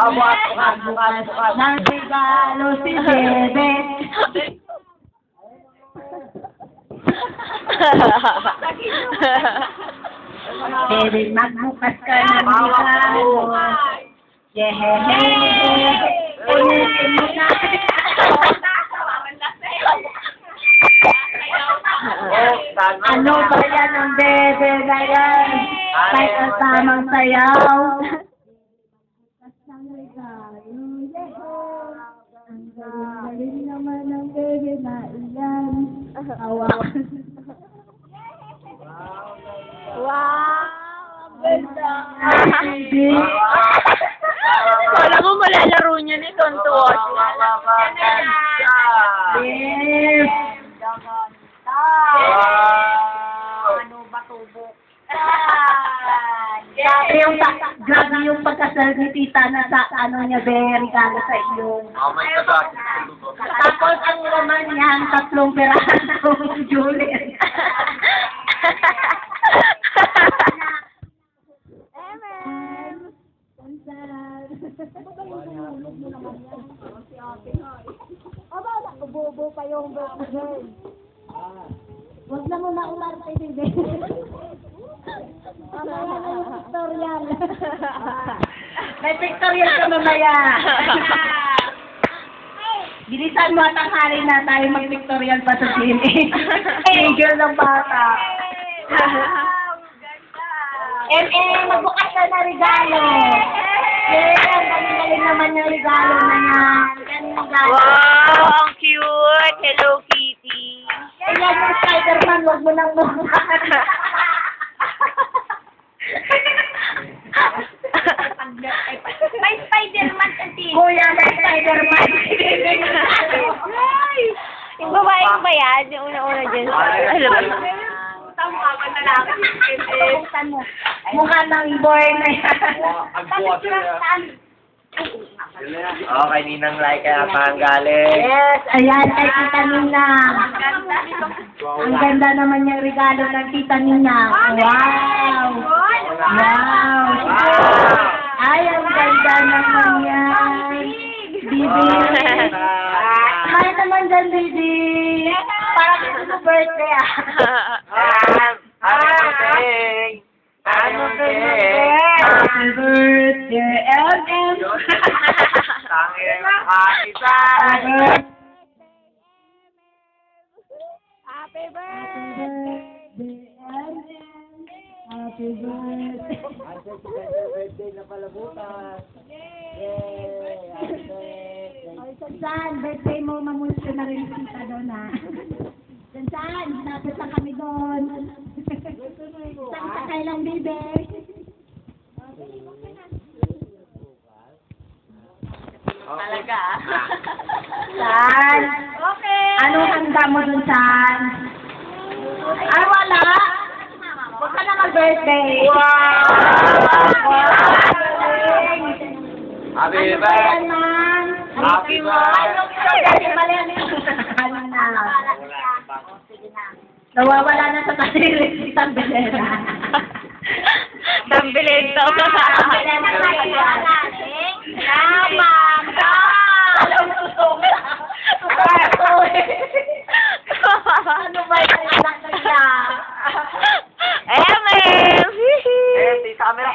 bukas. Nang regalo si Bebe. Bebe, magbukas ka ng regalo. Yehehe. Ulitin mo na. Ano ba yan ang Bebe na yan? May kasamang sayaw. Ang galing naman ng Bebe na iyan. Awakan. Wow! Ang ganda! Wala mo malalaro niya ni Tonto. Yes! Ano ba tubok? Grabe yung pagkasal ni Tita na sa ano niya, regalo sa iyo. Tapos ang laman niyan, 3 pirasong Juliet. Bobo pa yung birthday. Huwag na muna umarte, hindi. Mamaya na yung pictorial. May pictorial ka mamaya. Bilisan mo at ang hari na tayo mag-pictorial pa sa sine. Angel ng bata. Magbukas ka na regalo. Ang galing naman yung regalo na yan. Wow! Ang cute! Hello, Kitty! Tingnan mo, Spider-Man, huwag mo nang mukhaan. May Spider-Man kasi. Kuya, may Spider-Man. Yung babaeng ba yan? Yung una-una dyan. Alam mo? Mukha ng boy na yan. Okay, Ninang Laika, panggaling. Yes, ayan, kay Tita Ninang. Ang ganda naman yung regalo ng Tita Ninang. Wow! Wow! Ay, ang ganda naman yan. Bibi. Hi naman dyan, Bibi. Parang ito sa birthday, ah. Ano Happy birthday, LM. Tangin, isa. Happy birthday! Happy birthday. Birthday na pala bukas. Yay! Happy birthday. Saan? Birthday mo, mamulso na rin kita doon, ha? Saan? Dapat lang kami doon. Saan ka kailang, Bibi? Talaga. Saan? Okay. Anong handa mo doon, Saan? Ay, wala. Huwag ka na mag-birthday. Wow! Happy birthday! Happy birthday! Nawawala na sa kasiri si Tambelera. Tambilento. Ano ba yung anak na siya? Di sa camera.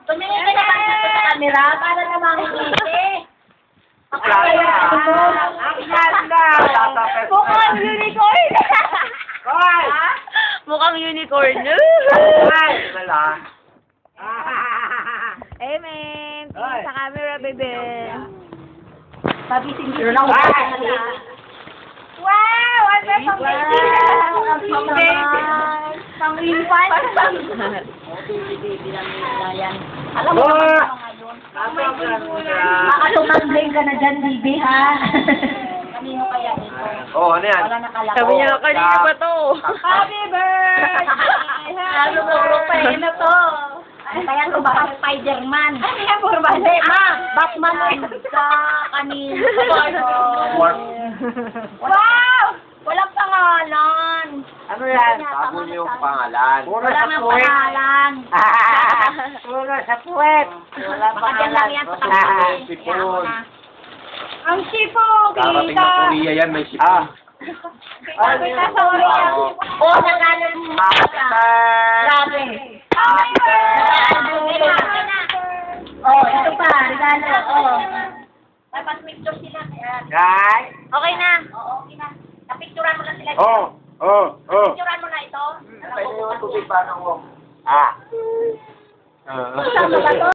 Tumingin ka naman dito sa camera para naman hindi. Mukhang unicorn. Mukhang unicorn. Amen. Tingin sa camera, bebe. Sabi si Miro lang. Wow! Ano ba Pang-infant. Alam mo naman makatumbling ka na dyan, Bibi, ha? Kanino kaya ito? Oh, ano yan? Wala nakalako. Sabi niya, kanina pa to. Happy birthday! Ano mo, grupahin na to? Ano kaya ito baka Spider-Man? Ano yan, Burbale? Batman sa kanina. Wow! Walang pangalan. Ano yan? Bago yung pangalan. Wala nang pangalan. na sa puwet. Wala pa Baka dyan lang yan sa kapatid. Sipon. Ang sipo, Darating kita. na Korea yan, may sipon. Kita sa Korea. Oh, nagalan mo. Grabe. Happy birthday! Oh, ito pa, regalo. Oh. Dapat picture sila. Guys. Okay na. Oo, okay na. Napicturan mo na sila. Oh. Picturan mo na ito. Pwede yung tubig pa ng Ah. Kasama ba to?